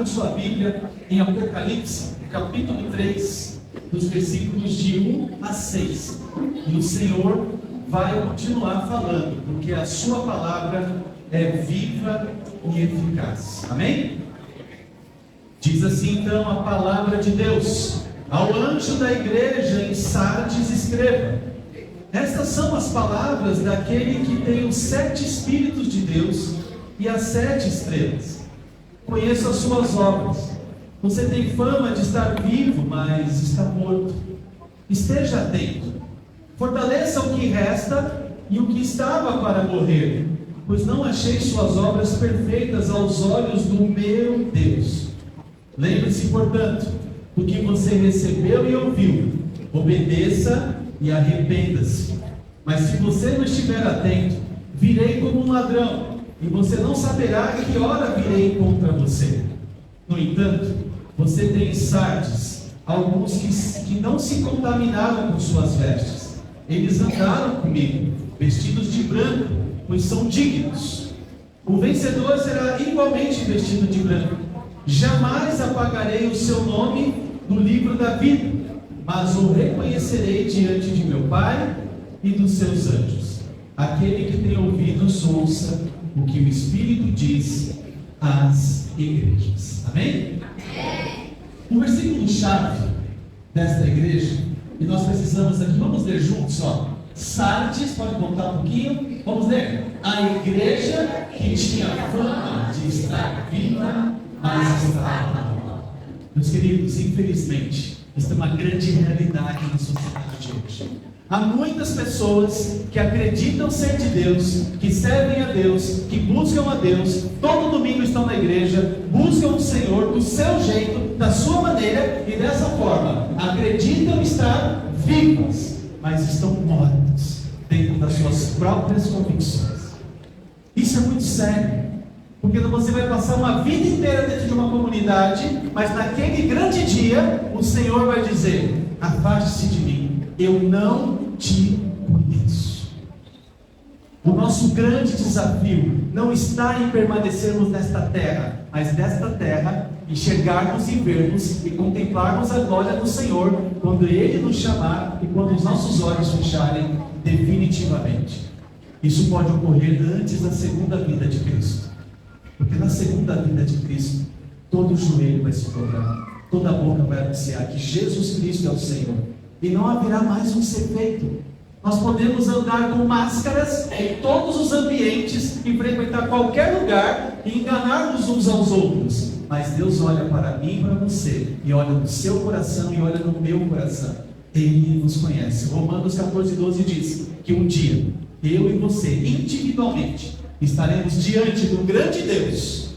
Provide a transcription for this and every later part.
abra sua Bíblia em Apocalipse, capítulo 3, dos versículos de 1 a 6. E o Senhor vai continuar falando, porque a sua palavra é viva e eficaz. Amém? Diz assim então a palavra de Deus: ao anjo da igreja em Sardes escreva: estas são as palavras daquele que tem os 7 Espíritos de Deus e as 7 estrelas. Conheço as suas obras. Você tem fama de estar vivo, mas está morto. Esteja atento. Fortaleça o que resta e o que estava para morrer, pois não achei suas obras perfeitas aos olhos do meu Deus. Lembre-se, portanto, do que você recebeu e ouviu. Obedeça e arrependa-se. Mas se você não estiver atento, virei como um ladrão, e você não saberá que hora virei contra você. No entanto, você tem em Sardes alguns que não se contaminaram com suas vestes. Eles andaram comigo, vestidos de branco, pois são dignos. O vencedor será igualmente vestido de branco. Jamais apagarei o seu nome do livro da vida, mas o reconhecerei diante de meu Pai e dos seus anjos. Aquele que tem ouvidos, ouça o que o Espírito diz às igrejas. Amém? O versículo chave desta igreja, e nós precisamos aqui, vamos ler juntos, ó. Sardes, pode voltar um pouquinho, vamos ler. A igreja que tinha fama de estar viva, mas estava morta. Meus queridos, infelizmente, esta é uma grande realidade na sociedade de hoje. Há muitas pessoas que acreditam ser de Deus, que servem a Deus, que buscam a Deus, todo domingo estão na igreja, buscam o Senhor do seu jeito, da sua maneira, e dessa forma acreditam estar vivas, mas estão mortas dentro das suas próprias convicções. Isso é muito sério, porque você vai passar uma vida inteira dentro de uma comunidade, mas naquele grande dia o Senhor vai dizer: afaste-se de mim, eu não te conheço. O nosso grande desafio não está em permanecermos nesta terra, mas desta terra enxergarmos e vermos e contemplarmos a glória do Senhor quando Ele nos chamar e quando os nossos olhos fecharem definitivamente. Isso pode ocorrer antes da segunda vinda de Cristo, porque na segunda vinda de Cristo todo joelho vai se dobrar, toda boca vai anunciar que Jesus Cristo é o Senhor, e não haverá mais um ser feito. Nós podemos andar com máscaras em todos os ambientes e frequentar qualquer lugar e enganar-nos uns aos outros, mas Deus olha para mim e para você, e olha no seu coração e olha no meu coração. Ele nos conhece. Romanos 14:12 diz que um dia eu e você individualmente estaremos diante do grande Deus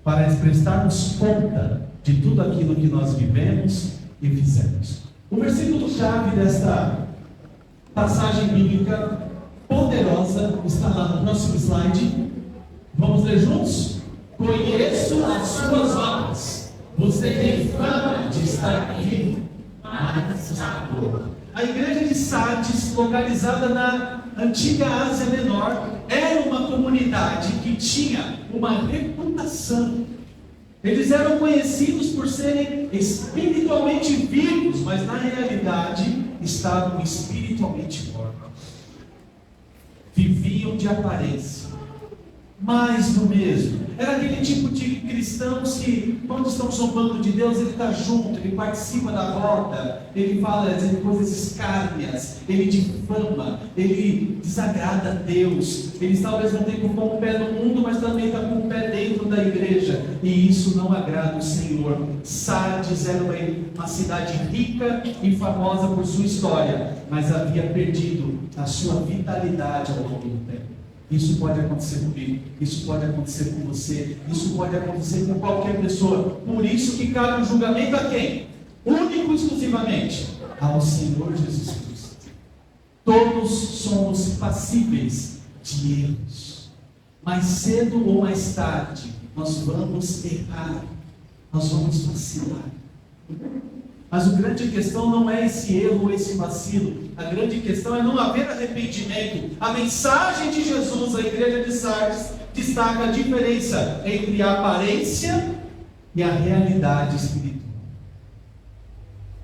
para prestarmos conta de tudo aquilo que nós vivemos e fizemos. O versículo-chave desta passagem bíblica poderosa está lá no próximo slide. Vamos ler juntos? Conheço as suas obras. Você tem fama de estar vivo, mas está morto. A igreja de Sardes, localizada na antiga Ásia Menor, era uma comunidade que tinha uma reputação. Eles eram conhecidos por serem espiritualmente vivos, mas na realidade estavam espiritualmente mortos. Viviam de aparência, mais do mesmo. Era aquele tipo de cristãos que, quando estão zombando de Deus, ele está junto, ele participa da roda, ele fala coisas escárnias, ele difama, ele desagrada a Deus. Ele está ao mesmo tempo com o pé no mundo, mas também está com o pé dentro da igreja, e isso não agrada o Senhor. Sardes era uma cidade rica e famosa por sua história, mas havia perdido a sua vitalidade ao longo do tempo. Isso pode acontecer comigo, isso pode acontecer com você, isso pode acontecer com qualquer pessoa. Por isso que cabe o julgamento a quem? Único e exclusivamente ao Senhor Jesus Cristo. Todos somos passíveis de erros. Mais cedo ou mais tarde, nós vamos errar, nós vamos vacilar. Mas a grande questão não é esse erro ou esse vacilo. A grande questão é não haver arrependimento. A mensagem de Jesus, a igreja de Sardes, destaca a diferença entre a aparência e a realidade espiritual.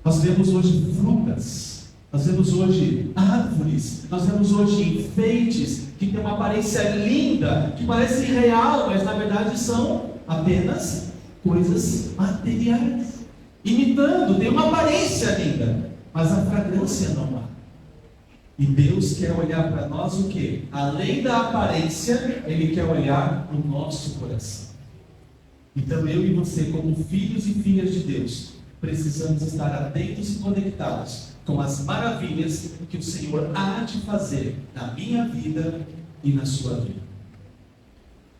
Nós vemos hoje frutas, nós vemos hoje árvores, nós vemos hoje enfeites que têm uma aparência linda, que parece real, mas na verdade são apenas coisas materiais, imitando, tem uma aparência linda, mas a fragrância não há. E Deus quer olhar para nós o quê? Além da aparência, Ele quer olhar o nosso coração. Então eu e você, como filhos e filhas de Deus, precisamos estar atentos e conectados com as maravilhas que o Senhor há de fazer na minha vida e na sua vida.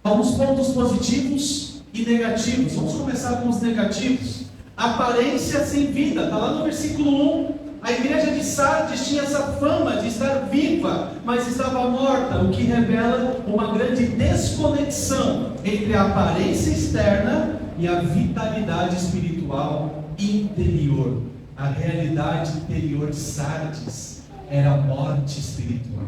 Alguns pontos positivos e negativos. Vamos começar com os negativos. Aparência sem vida, está lá no versículo 1. A igreja de Sardes tinha essa fama de estar viva, mas estava morta, o que revela uma grande desconexão entre a aparência externa e a vitalidade espiritual interior. A realidade interior de Sardes era a morte espiritual.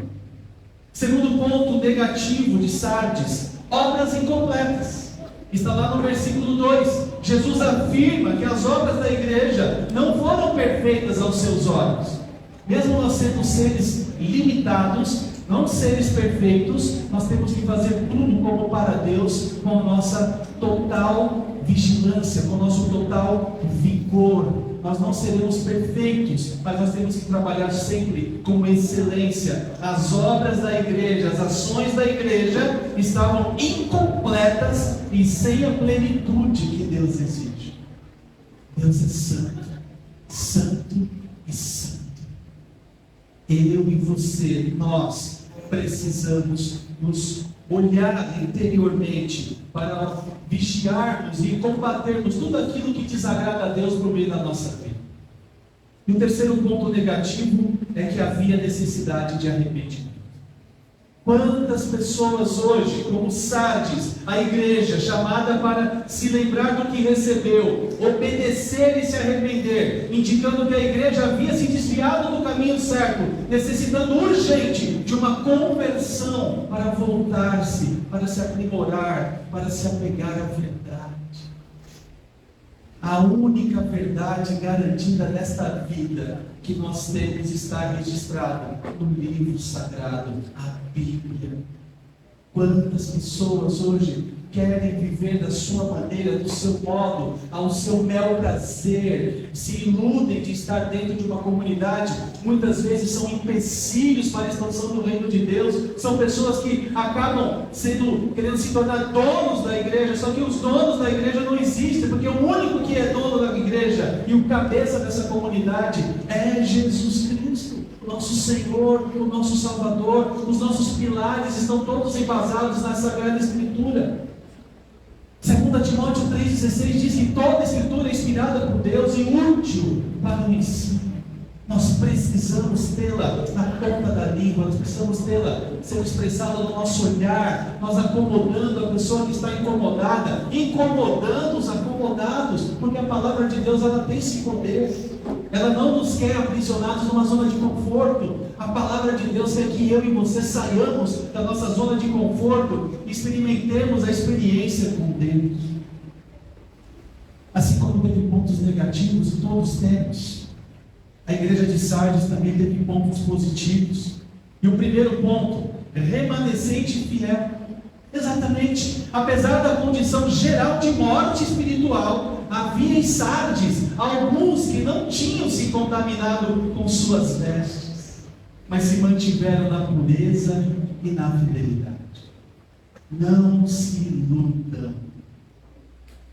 Segundo ponto negativo de Sardes, obras incompletas. Está lá no versículo 2. Jesus afirma que as obras da igreja não foram perfeitas aos seus olhos. Mesmo nós sendo seres limitados, não seres perfeitos, nós temos que fazer tudo como para Deus, com a nossa total vigilância, com o nosso total vigor. Nós não seremos perfeitos, mas nós temos que trabalhar sempre com excelência. As obras da igreja, as ações da igreja estavam incompletas e sem a plenitude que Deus exige. Deus é santo, santo e santo. Eu e você, nós precisamos nos olhar interiormente para vigiarmos e combatermos tudo aquilo que desagrada a Deus por meio da nossa vida. E o terceiro ponto negativo é que havia necessidade de arrependimento. Quantas pessoas hoje, como Sardes, a igreja chamada para se lembrar do que recebeu, obedecer e se arrepender, indicando que a igreja havia se desviado do caminho certo, necessitando urgente de uma conversão para voltar-se, para se aprimorar, para se apegar à verdade. A única verdade garantida nesta vida que nós temos está registrada no livro sagrado, a Bíblia. Quantas pessoas hoje querem viver da sua maneira, do seu modo, ao seu bel prazer, se iludem de estar dentro de uma comunidade, muitas vezes são empecilhos para a expansão do reino de Deus, são pessoas que acabam querendo se tornar donos da igreja, só que os donos da igreja não existem, porque o único que é dono da igreja e o cabeça dessa comunidade é Jesus Cristo, o nosso Senhor, o nosso Salvador. Os nossos pilares estão todos embasados na Sagrada Escritura. 2 Timóteo 3,16 diz que toda a Escritura é inspirada por Deus e útil para o ensino. Nós precisamos tê-la na ponta da língua, nós precisamos tê-la sendo expressada no nosso olhar, nós acomodando a pessoa que está incomodada, incomodando os acomodados, porque a palavra de Deus ela tem esse poder. Ela não nos quer aprisionados numa zona de conforto. A palavra de Deus quer que eu e você saiamos da nossa zona de conforto e experimentemos a experiência com Deus. Assim como teve pontos negativos, todos temos. A igreja de Sardes também teve pontos positivos. E o primeiro ponto, remanescente e fiel. Exatamente, apesar da condição geral de morte espiritual, havia em Sardes alguns que não tinham se contaminado com suas vestes, mas se mantiveram na pureza e na fidelidade. Não se iludam.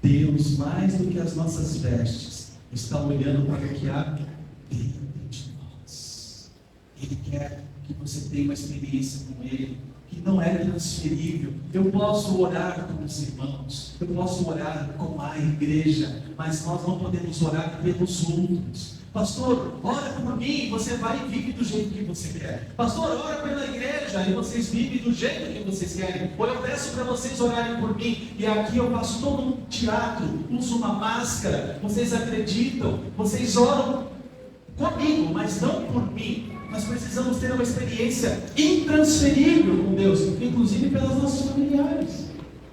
Deus, mais do que as nossas vestes, está olhando para o que há dentro de nós. Ele quer que você tenha uma experiência com Ele, que não é transferível. Eu posso orar com os irmãos, eu posso orar com a igreja, mas nós não podemos orar pelos outros. Pastor, ora por mim, você vai e vive do jeito que você quer. Pastor, ora pela igreja e vocês vivem do jeito que vocês querem. Ou eu peço para vocês orarem por mim e aqui eu faço todo um teatro, uso uma máscara, vocês acreditam, vocês oram comigo, mas não por mim. Nós precisamos ter uma experiência intransferível com Deus, inclusive pelas nossas familiares.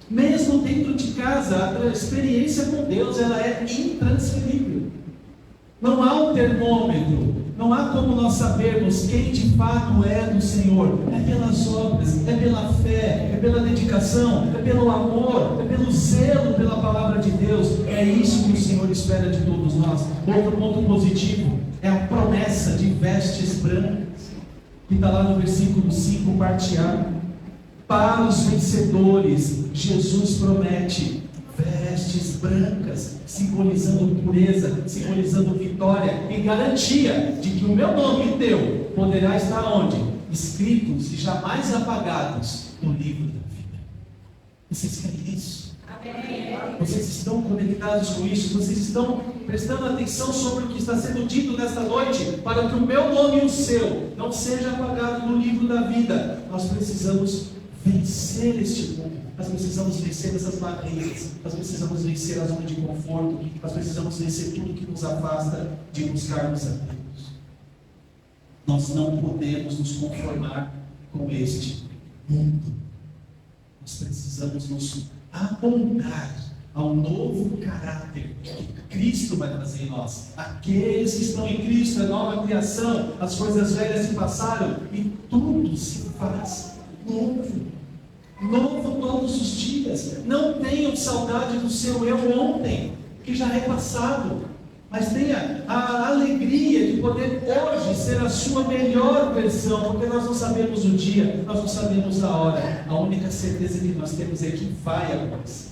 Mesmo dentro de casa, a experiência com Deus ela é intransferível. Não há um termômetro, não há como nós sabermos quem de fato é do Senhor. É pelas obras, é pela fé, é pela dedicação, é pelo amor, é pelo zelo pela palavra de Deus. É isso que o Senhor espera de todos nós. Outro ponto positivo é a promessa de vestes brancas, que está lá no versículo 5, parte A. Para os vencedores, Jesus promete vestes brancas, simbolizando pureza, simbolizando vitória e garantia de que o meu nome e teu poderá estar onde? Escritos e jamais apagados no livro da vida. Vocês querem isso? Amém. Vocês estão conectados com isso? Vocês estão prestando atenção sobre o que está sendo dito nesta noite, para que o meu nome e o seu não seja apagado no livro da vida? Nós precisamos vencer este mundo, nós precisamos vencer essas barreiras, nós precisamos vencer a zona de conforto, nós precisamos vencer tudo que nos afasta de buscarmos a Deus. Nós não podemos nos conformar com este mundo. Nós precisamos nos apontar ao novo caráter que Cristo vai trazer em nós. Aqueles que estão em Cristo, é nova criação, as coisas velhas se passaram e tudo se faz novo. Novo todos os dias. Não tenham saudade do seu eu ontem, que já é passado, mas tenha a alegria de poder hoje ser a sua melhor versão, porque nós não sabemos o dia, nós não sabemos a hora. A única certeza que nós temos é que vai acontecer.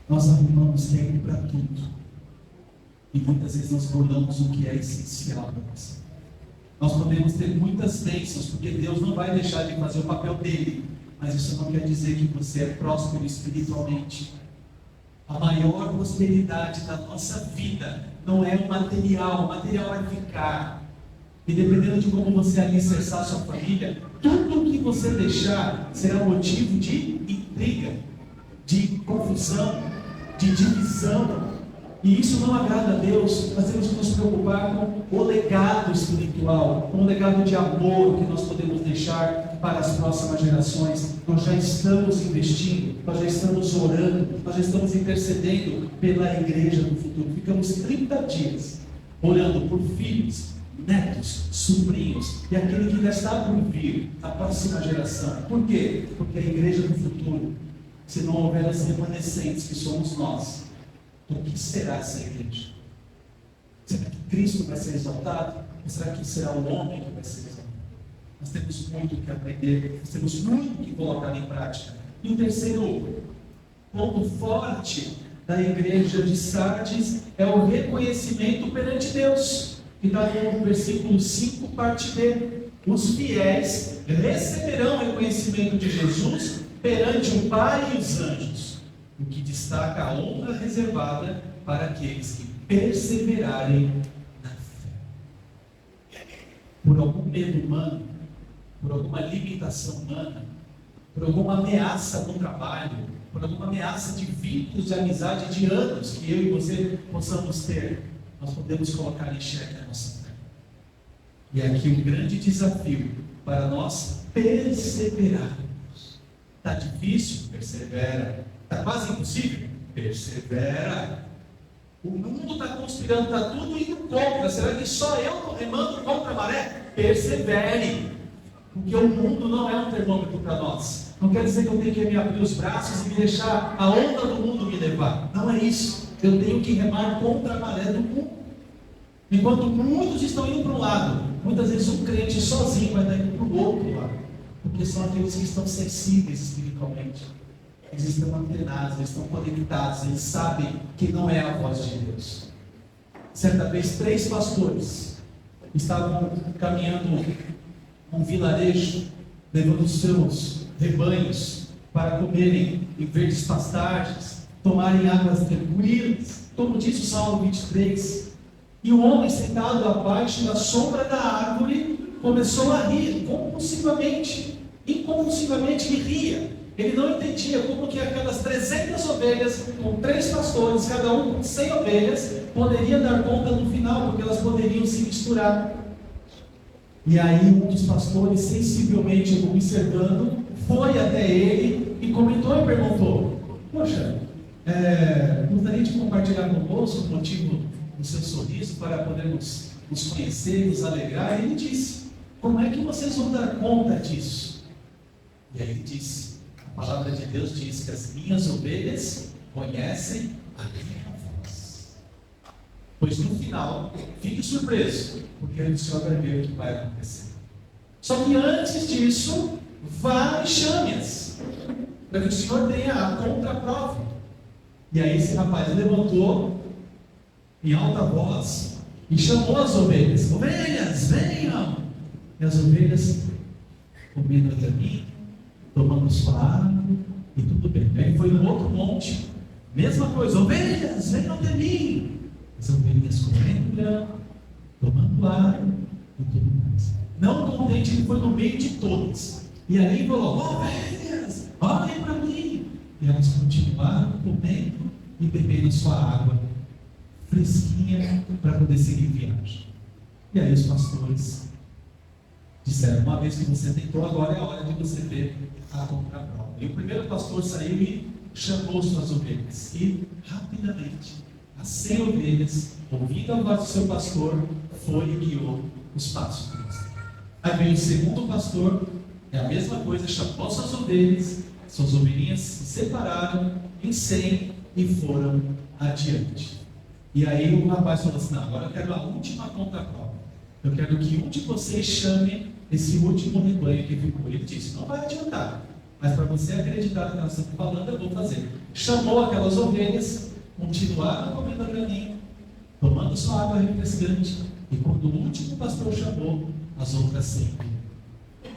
Nós arrumamos tempo para tudo, e muitas vezes nós burlamos o que é essencial para nós. Nós podemos ter muitas bênçãos, porque Deus não vai deixar de fazer o papel dele, mas isso não quer dizer que você é próspero espiritualmente. A maior prosperidade da nossa vida não é o material vai ficar. E dependendo de como você alicerçar a sua família, tudo que você deixar será motivo de intriga, de confusão, de divisão. E isso não agrada a Deus. Nós temos que nos preocupar com o legado espiritual, com o legado de amor que nós podemos deixar para as próximas gerações. Nós já estamos investindo, nós já estamos orando, nós já estamos intercedendo pela igreja do futuro. Ficamos 30 dias orando por filhos, netos, sobrinhos e aquele que ainda está por vir, a próxima geração. Por quê? Porque a igreja do futuro, se não houver as remanescentes que somos nós, o que será essa igreja? Será que Cristo vai ser exaltado? Ou será que será o homem que vai ser exaltado? Nós temos muito que aprender, nós temos muito que colocar em prática. E o terceiro ponto forte da igreja de Sardes é o reconhecimento perante Deus, que está no versículo 5, parte B. Os fiéis receberão o reconhecimento de Jesus perante o Pai e os anjos, o que destaca a honra reservada para aqueles que perseverarem na fé. Por algum medo humano, por alguma limitação humana, por alguma ameaça no trabalho, por alguma ameaça de vínculos de amizade de anos que eu e você possamos ter, nós podemos colocar em xeque a nossa fé. E aqui um grande desafio para nós perseverarmos. Está difícil? Persevera. Está quase impossível? Persevera. O mundo está conspirando, está tudo indo contra. Será que só eu estou remando contra a maré? Persevere. Porque o mundo não é um termômetro para nós. Não quer dizer que eu tenho que me abrir os braços e me deixar a onda do mundo me levar. Não é isso. Eu tenho que remar contra a maré do mundo. Enquanto muitos estão indo para um lado, muitas vezes um crente sozinho vai estar indo para o outro lado. Porque são aqueles que estão sensíveis espiritualmente. Eles estão antenados, eles estão conectados, eles sabem que não é a voz de Deus. Certa vez, 3 pastores estavam caminhando um vilarejo, levando os seus rebanhos para comerem em verdes pastagens, tomarem águas tranquilas, como diz o Salmo 23. E o homem sentado abaixo da sombra da árvore começou a rir compulsivamente, incompulsivamente ele ria. Ele não entendia como que aquelas 300 ovelhas, com 3 pastores, cada um com 100 ovelhas, poderiam dar conta no final, porque elas poderiam se misturar. E aí um dos pastores, sensivelmente observando, foi até ele e comentou e perguntou: poxa, gostaria de compartilhar conosco o motivo do seu sorriso para podermos nos conhecer, nos alegrar. E ele disse: como é que vocês vão dar conta disso? E aí ele disse: a palavra de Deus diz que as minhas ovelhas conhecem a minha voz. Pois no final, fique surpreso, porque o Senhor vai ver o que vai acontecer. Só que antes disso, vá e chame-as, para que o Senhor tenha a contraprova. E aí esse rapaz levantou em alta voz e chamou as ovelhas: ovelhas, venham! E as ovelhas comendo até mim, tomando sua água, e tudo bem. Aí foi no outro monte, mesma coisa: ovelhas, venham até mim. As ovelhas comendo grão, tomando água e tudo mais. Não contente, ele foi no meio de todas. E aí falou: ovelhas, olhem para mim. E elas continuaram comendo e bebendo sua água fresquinha para poder seguir viagem. E aí os pastores disseram: uma vez que você tentou, agora é a hora de você ver a contraprova. E o primeiro pastor saiu e chamou suas ovelhas. E rapidamente, as 100 ovelhas, ouvindo a voz do seu pastor, foi e guiou os passos. Aí veio o segundo pastor, é a mesma coisa, chamou suas ovelhinhas se separaram em 100 e foram adiante. E aí o rapaz falou assim: não, agora eu quero a última contraprova. Eu quero que um de vocês chame esse último rebanho que ficou. Ele disse: não vai adiantar, mas para você acreditar no que nós estamos falando, eu vou fazer. Chamou aquelas ovelhas, continuaram comendo a graninha, tomando sua água refrescante. E quando o último pastor chamou, as outras 100.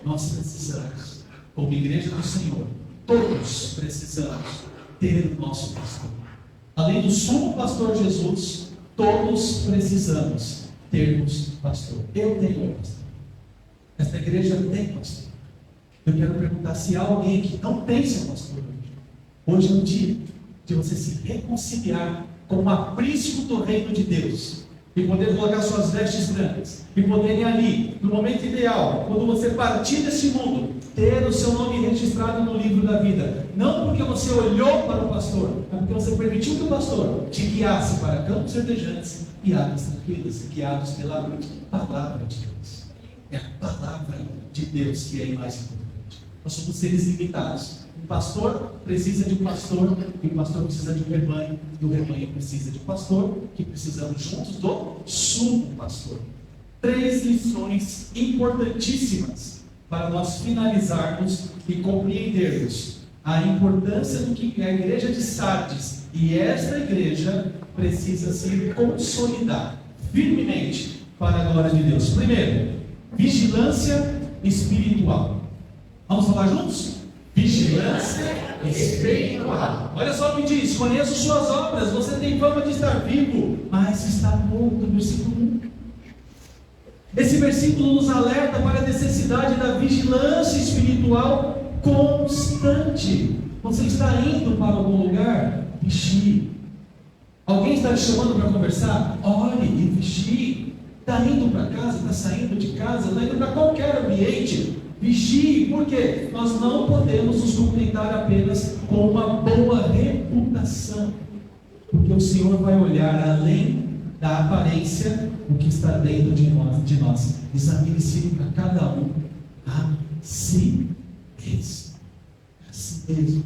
Nós precisamos, como igreja do Senhor, todos precisamos ter o nosso pastor. Além do sumo pastor Jesus, todos precisamos termos pastor. Eu tenho um pastor. Esta igreja tem pastor. Eu quero perguntar se há alguém que não tem seu pastor hoje. Hoje é o dia de você se reconciliar com o aprisco do reino de Deus e poder colocar suas vestes brancas e poderem ali, no momento ideal, quando você partir desse mundo, ter o seu nome registrado no livro da vida. Não porque você olhou para o pastor, mas porque você permitiu que o pastor te guiasse para campos verdejantes e águas tranquilas, guiados pela palavra de Deus. É a palavra de Deus que é mais importante. Nós somos seres limitados. Um pastor precisa de um pastor, e o pastor precisa de um rebanho, e o rebanho precisa de um pastor, que precisamos juntos do sumo pastor. 3 lições importantíssimas para nós finalizarmos e compreendermos a importância do que a igreja de Sardes e esta igreja precisa se consolidar firmemente para a glória de Deus. Primeiro, vigilância espiritual. Vamos falar juntos? Vigilância espiritual. Olha só o que diz: conheço suas obras, você tem fama de estar vivo, mas está morto. Versículo 1. Esse versículo nos alerta para a necessidade da vigilância espiritual constante. Você está indo para algum lugar? Vigie. Alguém está te chamando para conversar? Ore e vigie. Está indo para casa, está saindo de casa, está indo para qualquer ambiente? Vigie, porque nós não podemos nos contentar apenas com uma boa reputação, porque o Senhor vai olhar além da aparência o que está dentro de nós. Examine-se a cada um a si mesmo. A si mesmo.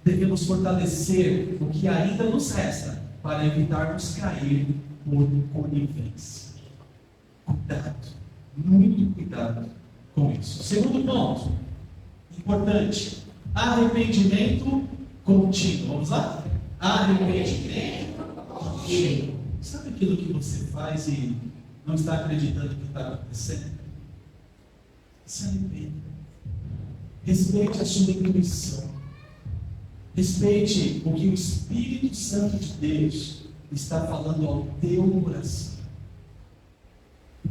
Devemos fortalecer o que ainda nos resta para evitarmos cair por conivência. Cuidado, muito cuidado com isso. Segundo ponto, importante: arrependimento contínuo. Vamos lá? Arrependimento contínuo. Sabe aquilo que você faz e não está acreditando que está acontecendo? Se arrependa. Respeite a sua intuição. Respeite o que o Espírito Santo de Deus está falando ao teu coração.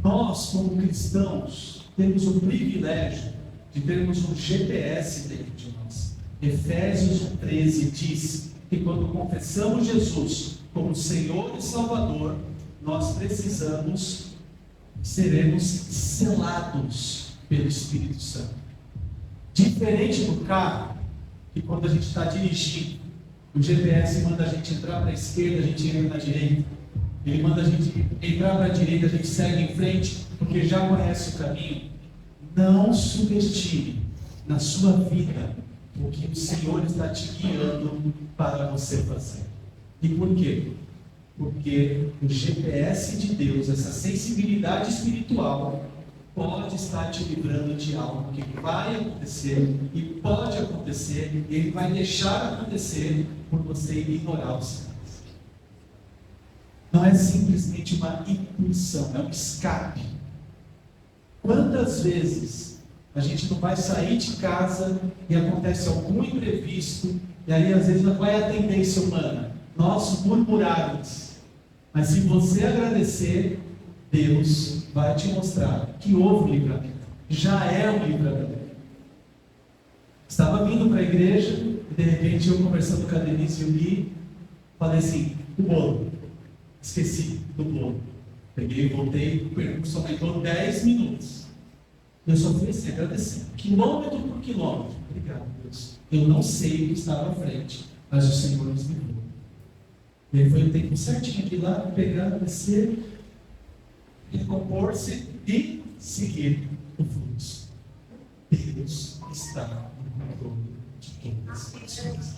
Nós, como cristãos, temos o privilégio de termos um GPS dentro de nós. Efésios 13 diz que quando confessamos Jesus como Senhor e Salvador, nós seremos selados pelo Espírito Santo. Diferente do carro, que quando a gente está dirigindo, o GPS manda a gente entrar para a esquerda, a gente entra na direita. Ele manda a gente entrar para a direita, a gente segue em frente, porque já conhece o caminho. Não subestime na sua vida o que o Senhor está te guiando para você fazer. E por quê? Porque o GPS de Deus, essa sensibilidade espiritual, pode estar te livrando de algo que vai acontecer e pode acontecer, e Ele vai deixar acontecer por você ignorar os sinais. Não é simplesmente uma intuição, é um escape. Quantas vezes a gente não vai sair de casa e acontece algum imprevisto, e aí às vezes não vai a tendência humana, nós murmurarmos. Mas se você agradecer, Deus vai te mostrar que houve um livramento. Já é um livramento. Estava vindo para a igreja, e de repente eu conversando com a Denise e o Gui, falei assim, o bolo. Esqueci do bolo. Peguei e voltei, o percurso aumentou 10 minutos. Eu só fui assim, agradecendo. Quilômetro por quilômetro. Obrigado, Deus. Eu não sei o que estava à frente, mas o Senhor nos livrou. E aí foi o tempo certinho de ir lá, pegar, descer, recompor-se e seguir o fluxo. Deus está no controle de todas as coisas.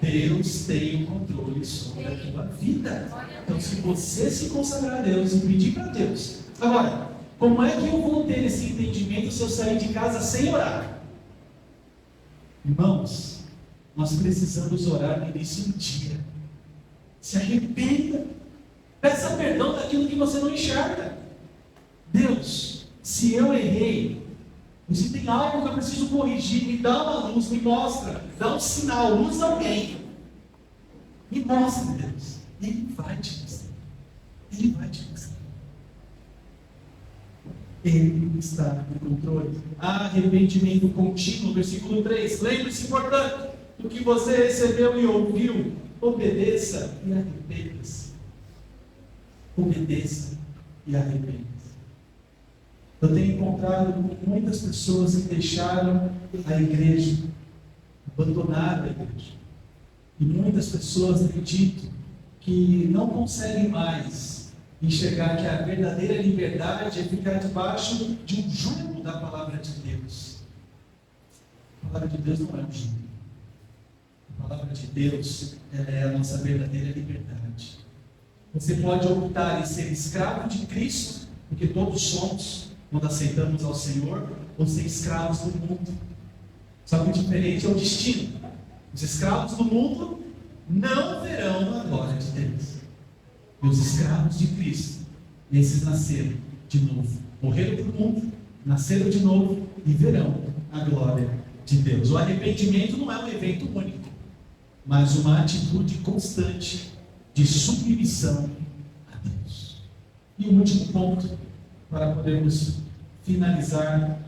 Deus tem o controle sobre a tua vida. Então, se você se consagrar a Deus e pedir para Deus, agora, como é que eu vou ter esse entendimento se eu sair de casa sem orar? Irmãos, nós precisamos orar no início do dia. Se arrependa. Peça perdão daquilo que você não enxerga. Deus, se eu errei, se tem algo que eu preciso corrigir, me dá uma luz, me mostra, dá um sinal, usa alguém. Me mostra, Deus. Ele vai te mostrar. Ele vai te mostrar. Ele está no controle. Arrependimento contínuo, versículo 3. Lembre-se, portanto, do que você recebeu e ouviu. Obedeça e arrependa-se. Obedeça e arrependa-se. Eu tenho encontrado com muitas pessoas que deixaram a igreja, abandonaram a igreja. E muitas pessoas têm dito que não conseguem mais enxergar que a verdadeira liberdade é ficar debaixo de um jugo da palavra de Deus. A palavra de Deus não é um jugo. A palavra de Deus é a nossa verdadeira liberdade. Você pode optar em ser escravo de Cristo, porque todos somos, quando aceitamos ao Senhor, ou ser escravos do mundo. Só que o diferente é o destino. Os escravos do mundo não verão a glória de Deus. E os escravos de Cristo, esses nasceram de novo. Morreram para o mundo, nasceram de novo e verão a glória de Deus. O arrependimento não é um evento único, mas uma atitude constante de submissão a Deus. E o último ponto, para podermos finalizar: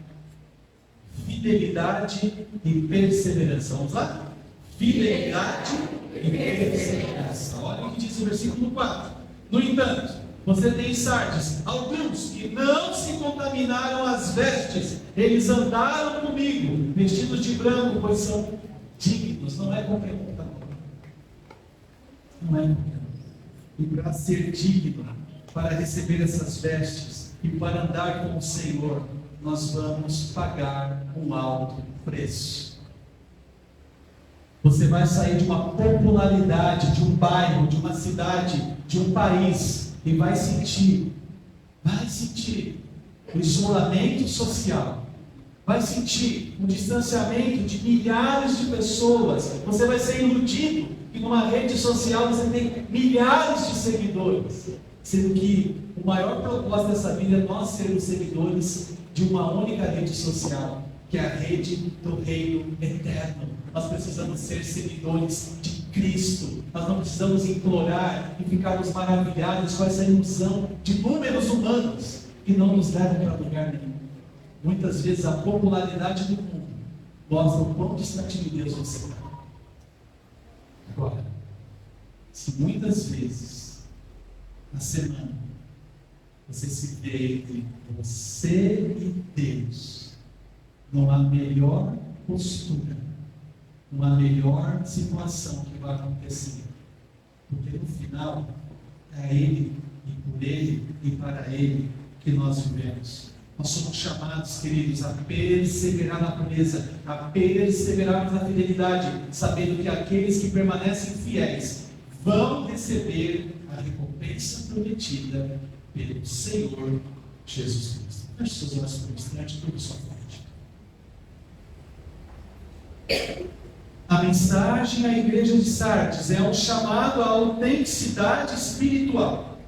fidelidade e perseverança. Vamos lá? Fidelidade e perseverança. Olha o que diz o versículo 4. No entanto, você tem em Sardes alguns que não se contaminaram as vestes. Eles andaram comigo, vestidos de branco, pois são dignos. Não é qualquer um. Não é qualquer um. E para ser digno, para receber essas vestes e para andar com o Senhor, nós vamos pagar um alto preço. Você vai sair de uma popularidade, de um bairro, de uma cidade, de um país, e vai sentir o isolamento social, vai sentir o distanciamento de milhares de pessoas. Você vai ser iludido que numa rede social você tem milhares de seguidores, sendo que o maior propósito dessa vida é nós sermos seguidores de uma única rede social, que é a rede do reino eterno. Nós precisamos ser seguidores de Cristo. Nós não precisamos implorar e ficarmos maravilhados com essa ilusão de números humanos que não nos levam para lugar nenhum. Muitas vezes a popularidade do mundo mostra o quão distante de Deus você está. Agora, se muitas vezes na semana você se vê entre você e Deus numa melhor postura, uma melhor situação que vai acontecer. Porque no final, é Ele, e por Ele, e para Ele que nós vivemos. Nós somos chamados, queridos, a perseverar na pureza, a perseverar na fidelidade, sabendo que aqueles que permanecem fiéis vão receber a recompensa prometida pelo Senhor Jesus Cristo. Feche seus olhos por um instante, tudo sua frente. A mensagem à igreja de Sardes é um chamado à autenticidade espiritual.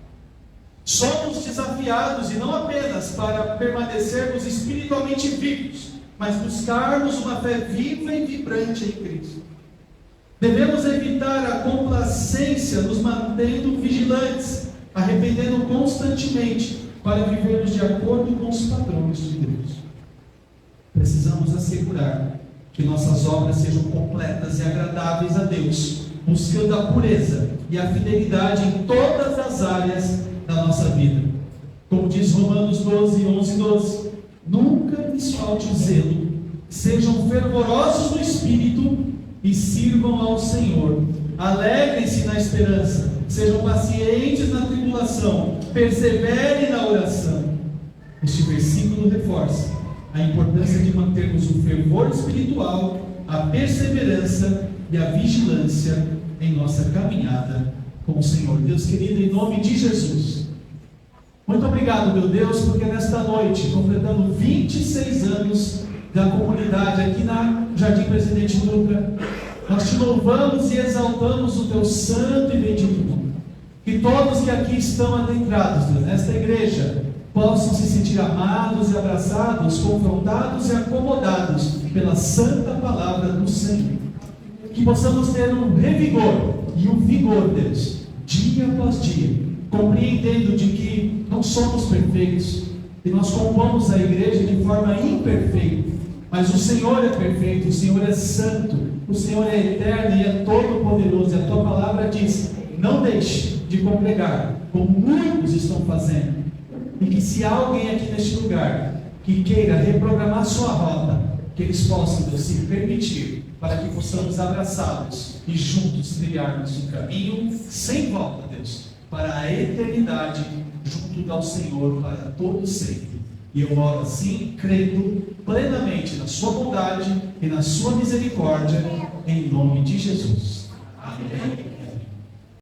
Somos desafiados, e não apenas para permanecermos espiritualmente vivos, mas buscarmos uma fé viva e vibrante em Cristo. Devemos evitar a complacência, nos mantendo vigilantes, arrependendo constantemente, para vivermos de acordo com os padrões de Deus. Precisamos assegurar que nossas obras sejam completas e agradáveis a Deus, buscando a pureza e a fidelidade em todas as áreas da nossa vida. Como diz Romanos 12, 11 e 12: nunca lhes falte zelo, sejam fervorosos no Espírito e sirvam ao Senhor. Alegrem-se na esperança, sejam pacientes na tribulação, perseverem na oração. Este versículo reforça a importância de mantermos o fervor espiritual, a perseverança e a vigilância em nossa caminhada com o Senhor. Deus querido, em nome de Jesus, muito obrigado, meu Deus, porque nesta noite, completando 26 anos da comunidade aqui na Jardim Presidente Luca, nós te louvamos e exaltamos o teu santo e bendito nome. Que todos que aqui estão adentrados, Deus, nesta igreja, possam se sentir amados e abraçados, confrontados e acomodados pela santa palavra do Senhor. Que possamos ter um revigor e um vigor, Deus, dia após dia, compreendendo de que não somos perfeitos e nós compomos a igreja de forma imperfeita, mas o Senhor é perfeito, o Senhor é santo, o Senhor é eterno e é todo-poderoso. E a tua palavra diz: não deixe de congregar, como muitos estão fazendo. E que se há alguém aqui neste lugar que queira reprogramar sua rota, que eles possam, Deus, se permitir, para que possamos abraçá-los e juntos trilharmos um caminho sem volta, Deus, para a eternidade, junto ao Senhor para todo sempre. E eu oro assim, crendo plenamente na sua bondade e na sua misericórdia, em nome de Jesus. Amém.